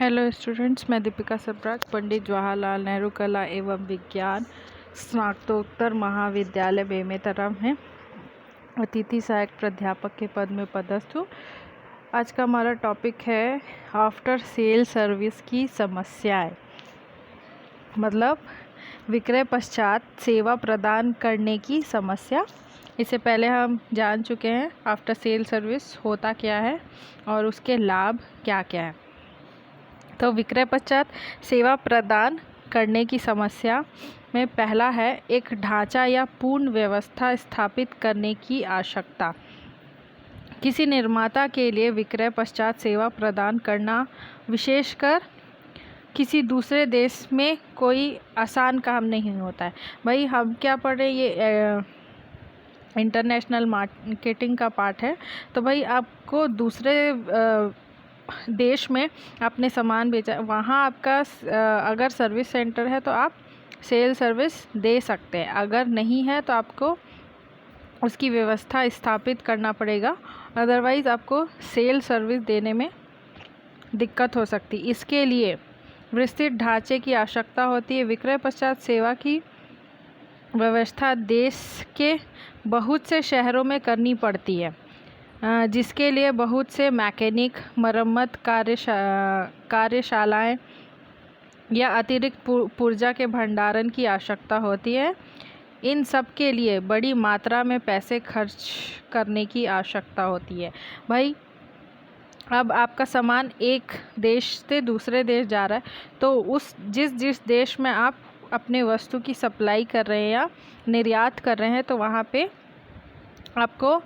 Hello students, मैं दीपिका सब्राग, पंडित जवाहरलाल नेहरू कला एवं विज्ञान स्नातकोत्तर महाविद्यालय बेमेतरा में अतिथि सहायक प्राध्यापक के पद में पदस्थ हूँ। आज का हमारा टॉपिक है आफ्टर सेल सर्विस की समस्याएं, मतलब विक्रय पश्चात सेवा प्रदान करने की समस्या। इससे पहले हम जान चुके हैं आफ्टर सेल सर्विस होता क्या है और उसके लाभ क्या क्या है। तो विक्रय पश्चात सेवा प्रदान करने की समस्या में पहला है एक ढांचा या पूर्ण व्यवस्था स्थापित करने की आवश्यकता। किसी निर्माता के लिए विक्रय पश्चात सेवा प्रदान करना विशेषकर किसी दूसरे देश में कोई आसान काम नहीं होता है। भाई हम क्या पढ़ रहे, ये इंटरनेशनल मार्केटिंग का पार्ट है। तो भाई आपको दूसरे देश में अपने सामान बेचा, वहाँ आपका अगर सर्विस सेंटर है तो आप सेल सर्विस दे सकते हैं, अगर नहीं है तो आपको उसकी व्यवस्था स्थापित करना पड़ेगा, अदरवाइज़ आपको सेल सर्विस देने में दिक्कत हो सकती। इसके लिए विस्तृत ढांचे की आवश्यकता होती है। विक्रय पश्चात सेवा की व्यवस्था देश के बहुत से शहरों में करनी पड़ती है, जिसके लिए बहुत से मैकेनिक, मरम्मत कार्यशालाएं या अतिरिक्त पुर्जा के भंडारण की आवश्यकता होती है। इन सब के लिए बड़ी मात्रा में पैसे खर्च करने की आवश्यकता होती है। भाई अब आपका सामान एक देश से दूसरे देश जा रहा है, तो जिस देश में आप अपने वस्तु की सप्लाई कर रहे हैं या निर्यात कर रहे हैं, तो वहाँ पे आपको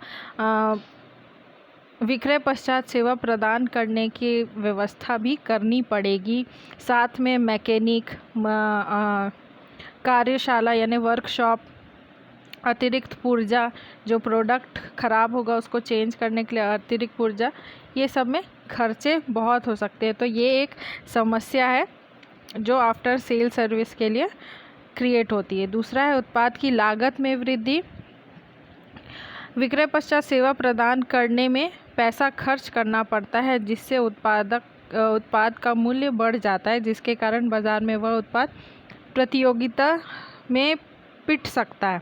विक्रय पश्चात सेवा प्रदान करने की व्यवस्था भी करनी पड़ेगी। साथ में मैकेनिक, कार्यशाला यानी वर्कशॉप, अतिरिक्त पुर्जा, जो प्रोडक्ट ख़राब होगा उसको चेंज करने के लिए अतिरिक्त पुर्जा, ये सब में खर्चे बहुत हो सकते हैं। तो ये एक समस्या है जो आफ्टर सेल सर्विस के लिए क्रिएट होती है। दूसरा है उत्पाद की लागत में वृद्धि। विक्रय पश्चात सेवा प्रदान करने में पैसा खर्च करना पड़ता है, जिससे उत्पाद का मूल्य बढ़ जाता है, जिसके कारण बाज़ार में वह उत्पाद प्रतियोगिता में पिट सकता है।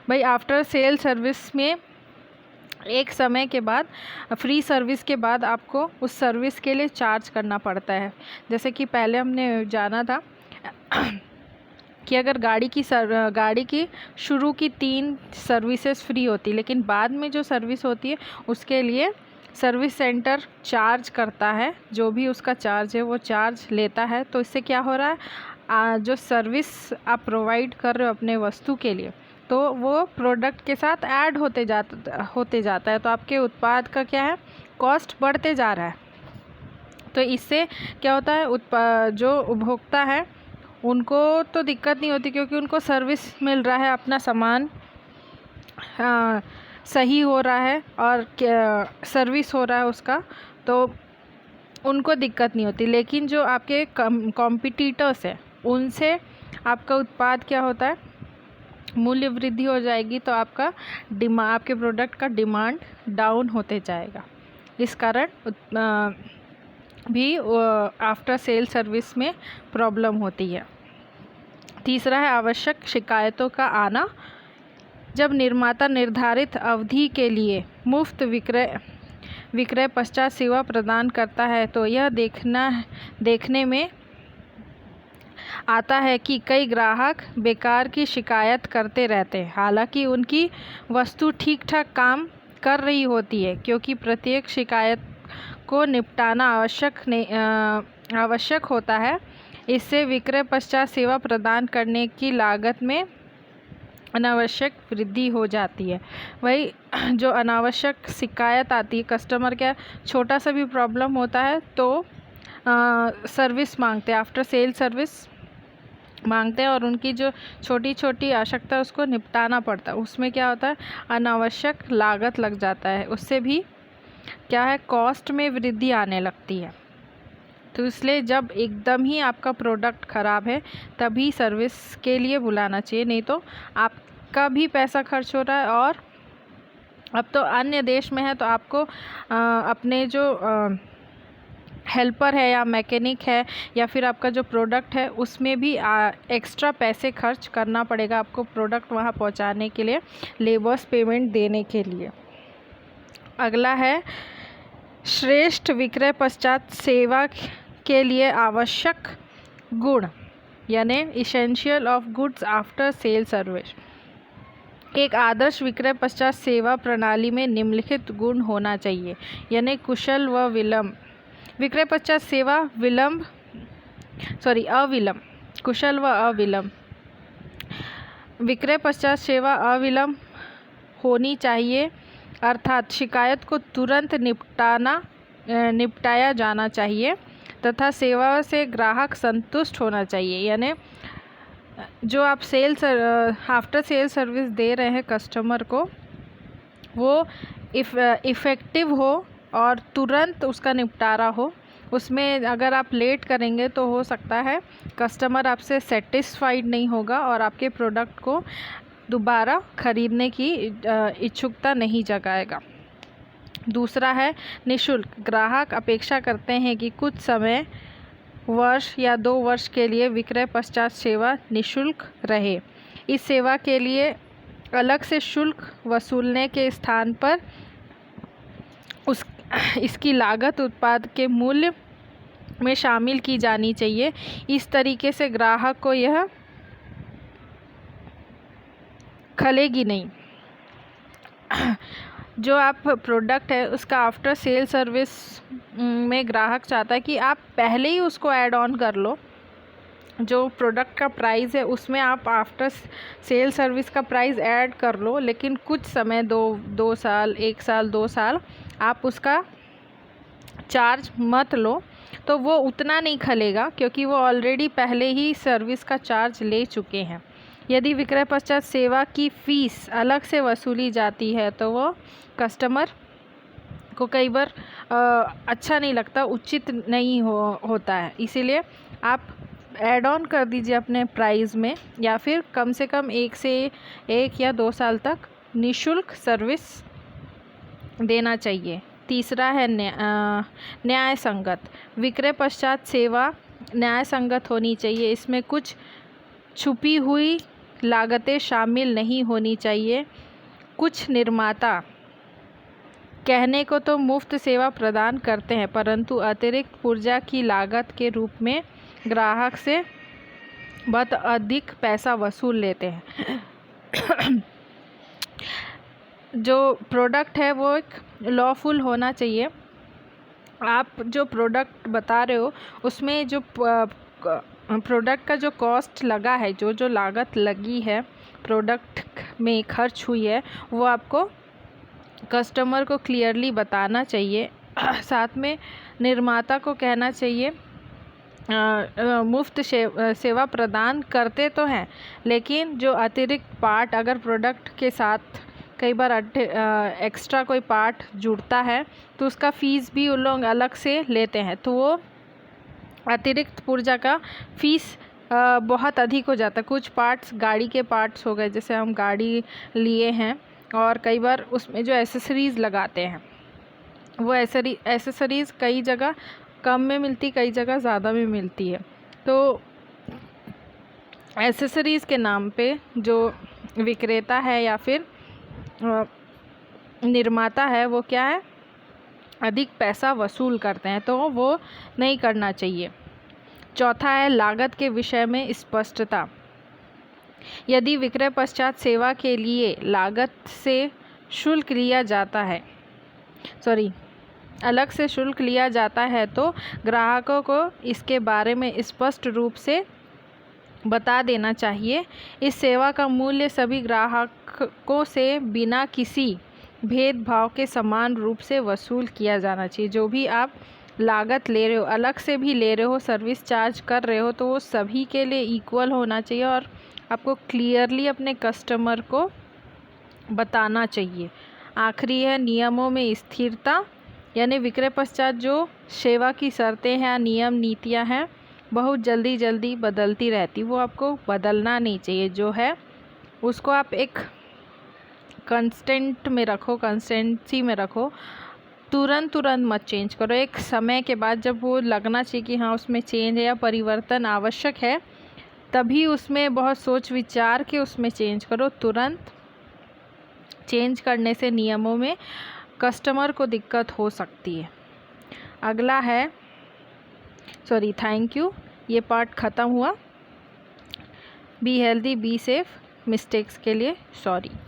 भाई आफ्टर सेल सर्विस में एक समय के बाद, फ्री सर्विस के बाद आपको उस सर्विस के लिए चार्ज करना पड़ता है। जैसे कि पहले हमने जाना था कि अगर गाड़ी की शुरू की 3 सर्विसेज फ्री होती, लेकिन बाद में जो सर्विस होती है उसके लिए सर्विस सेंटर चार्ज करता है, जो भी उसका चार्ज है वो चार्ज लेता है। तो इससे क्या हो रहा है, जो सर्विस आप प्रोवाइड कर रहे हो अपने वस्तु के लिए, तो वो प्रोडक्ट के साथ ऐड होते जाता है, तो आपके उत्पाद का क्या है, कॉस्ट बढ़ते जा रहा है। तो इससे क्या होता है, जो उपभोक्ता है उनको तो दिक्कत नहीं होती, क्योंकि उनको सर्विस मिल रहा है, अपना सामान सही हो रहा है और सर्विस हो रहा है उसका, तो उनको दिक्कत नहीं होती। लेकिन जो आपके कॉम्पिटिटर्स हैं, उनसे आपका उत्पाद क्या होता है, मूल्य वृद्धि हो जाएगी, तो आपके प्रोडक्ट का डिमांड डाउन होते जाएगा। इस कारण भी आफ्टर सेल सर्विस में प्रॉब्लम होती है। तीसरा है आवश्यक शिकायतों का आना। जब निर्माता निर्धारित अवधि के लिए मुफ्त विक्रय पश्चात सेवा प्रदान करता है, तो यह देखने में आता है कि कई ग्राहक बेकार की शिकायत करते रहते हैं, हालांकि उनकी वस्तु ठीक ठाक काम कर रही होती है, क्योंकि प्रत्येक शिकायत को निपटाना आवश्यक होता है। इससे विक्रय पश्चात सेवा प्रदान करने की लागत में अनावश्यक वृद्धि हो जाती है। वही जो अनावश्यक शिकायत आती है, कस्टमर क्या छोटा सा भी प्रॉब्लम होता है तो सर्विस मांगते हैं, आफ्टर सेल सर्विस मांगते हैं, और उनकी जो छोटी छोटी आवश्यकता है उसको निपटाना पड़ता है। उसमें क्या होता है, अनावश्यक लागत लग जाता है, उससे भी क्या है, कॉस्ट में वृद्धि आने लगती है। तो इसलिए जब एकदम ही आपका प्रोडक्ट ख़राब है तभी सर्विस के लिए बुलाना चाहिए, नहीं तो आपका भी पैसा खर्च हो रहा है, और अब तो अन्य देश में है तो आपको अपने जो हेल्पर है या मैकेनिक है या फिर आपका जो प्रोडक्ट है उसमें भी एक्स्ट्रा पैसे खर्च करना पड़ेगा आपको प्रोडक्ट वहाँ पहुँचाने के लिए, लेबर्स पेमेंट देने के लिए। अगला है श्रेष्ठ विक्रय पश्चात सेवा के लिए आवश्यक गुण, यानी essential of goods after sale service. एक आदर्श विक्रय पश्चात सेवा प्रणाली में निम्नलिखित गुण होना चाहिए, यानी कुशल व विलंब। विक्रय पश्चात सेवा अविलंब, कुशल व अविलंब। विक्रय पश्चात सेवा अविलंब होनी चाहिए, अर्थात शिकायत को तुरंत निपटाया जाना चाहिए तथा सेवा से ग्राहक संतुष्ट होना चाहिए। यानी जो आप आफ्टर सेल सर्विस दे रहे हैं कस्टमर को, वो इफ़ेक्टिव हो और तुरंत उसका निपटारा हो। उसमें अगर आप लेट करेंगे तो हो सकता है कस्टमर आपसे सेटिस्फाइड नहीं होगा और आपके प्रोडक्ट को दोबारा ख़रीदने की इच्छुकता नहीं जगाएगा। दूसरा है निःशुल्क। ग्राहक अपेक्षा करते हैं कि कुछ समय, वर्ष या 2 वर्ष के लिए विक्रय पश्चात सेवा निःशुल्क रहे। इस सेवा के लिए अलग से शुल्क वसूलने के स्थान पर इसकी लागत उत्पाद के मूल्य में शामिल की जानी चाहिए। इस तरीके से ग्राहक को यह खलेगी नहीं। जो आप प्रोडक्ट है उसका आफ्टर सेल सर्विस में ग्राहक चाहता है कि आप पहले ही उसको ऐड ऑन कर लो। जो प्रोडक्ट का प्राइस है उसमें आप आफ्टर सेल सर्विस का प्राइस ऐड कर लो, लेकिन कुछ समय 2 साल, 1 साल, 2 साल आप उसका चार्ज मत लो, तो वो उतना नहीं खलेगा क्योंकि वो ऑलरेडी पहले ही सर्विस का चार्ज ले चुके हैं। यदि विक्रय पश्चात सेवा की फ़ीस अलग से वसूली जाती है तो वो कस्टमर को कई बार अच्छा नहीं लगता, उचित नहीं होता है। इसीलिए आप ऐड ऑन कर दीजिए अपने प्राइस में, या फिर कम से कम 1 या 2 साल तक निःशुल्क सर्विस देना चाहिए। तीसरा है न्याय संगत। विक्रय पश्चात सेवा न्याय संगत होनी चाहिए। इसमें कुछ छुपी हुई लागतें शामिल नहीं होनी चाहिए। कुछ निर्माता कहने को तो मुफ्त सेवा प्रदान करते हैं, परंतु अतिरिक्त पुर्जा की लागत के रूप में ग्राहक से बहुत अधिक पैसा वसूल लेते हैं। जो प्रोडक्ट है वो एक लॉफुल होना चाहिए। आप जो प्रोडक्ट बता रहे हो उसमें जो प्रोडक्ट का जो कॉस्ट लगा है, जो लागत लगी है प्रोडक्ट में खर्च हुई है, वो आपको कस्टमर को क्लियरली बताना चाहिए। साथ में निर्माता को कहना चाहिए मुफ्त सेवा प्रदान करते तो हैं, लेकिन जो अतिरिक्त पार्ट अगर प्रोडक्ट के साथ कई बार एक्स्ट्रा कोई पार्ट जुड़ता है तो उसका फ़ीस भी उन लोग अलग से लेते हैं, तो वो अतिरिक्त पुर्जा का फ़ीस बहुत अधिक हो जाता है। कुछ पार्ट्स गाड़ी के पार्ट्स हो गए, जैसे हम गाड़ी लिए हैं और कई बार उसमें जो एसेसरीज़ लगाते हैं, वो एसेसरीज़ कई जगह कम में मिलती, कई जगह ज़्यादा में मिलती है। तो एसेसरीज़ के नाम पे जो विक्रेता है या फिर निर्माता है वो क्या है, अधिक पैसा वसूल करते हैं, तो वो नहीं करना चाहिए। चौथा है लागत के विषय में स्पष्टता। यदि विक्रय पश्चात सेवा के लिए लागत से शुल्क लिया जाता है, अलग से शुल्क लिया जाता है, तो ग्राहकों को इसके बारे में स्पष्ट रूप से बता देना चाहिए। इस सेवा का मूल्य सभी ग्राहकों से बिना किसी भेदभाव के समान रूप से वसूल किया जाना चाहिए। जो भी आप लागत ले रहे हो, अलग से भी ले रहे हो, सर्विस चार्ज कर रहे हो, तो वो सभी के लिए इक्वल होना चाहिए और आपको क्लियरली अपने कस्टमर को बताना चाहिए। आखिरी है नियमों में स्थिरता, यानी विक्रय पश्चात जो सेवा की शर्तें हैं, नियम नीतियां हैं, बहुत जल्दी बदलती रहती, वो आपको बदलना नहीं चाहिए। जो है उसको आप एक कंस्टेंट में रखो, कंसिस्टेंसी में रखो। तुरंत मत चेंज करो। एक समय के बाद जब वो लगना चाहिए कि हाँ उसमें चेंज है या परिवर्तन आवश्यक है, तभी उसमें बहुत सोच विचार के उसमें चेंज करो। तुरंत चेंज करने से नियमों में कस्टमर को दिक्कत हो सकती है। अगला है थैंक यू। ये पार्ट ख़त्म हुआ। Be healthy, be safe. Mistakes के लिए सॉरी।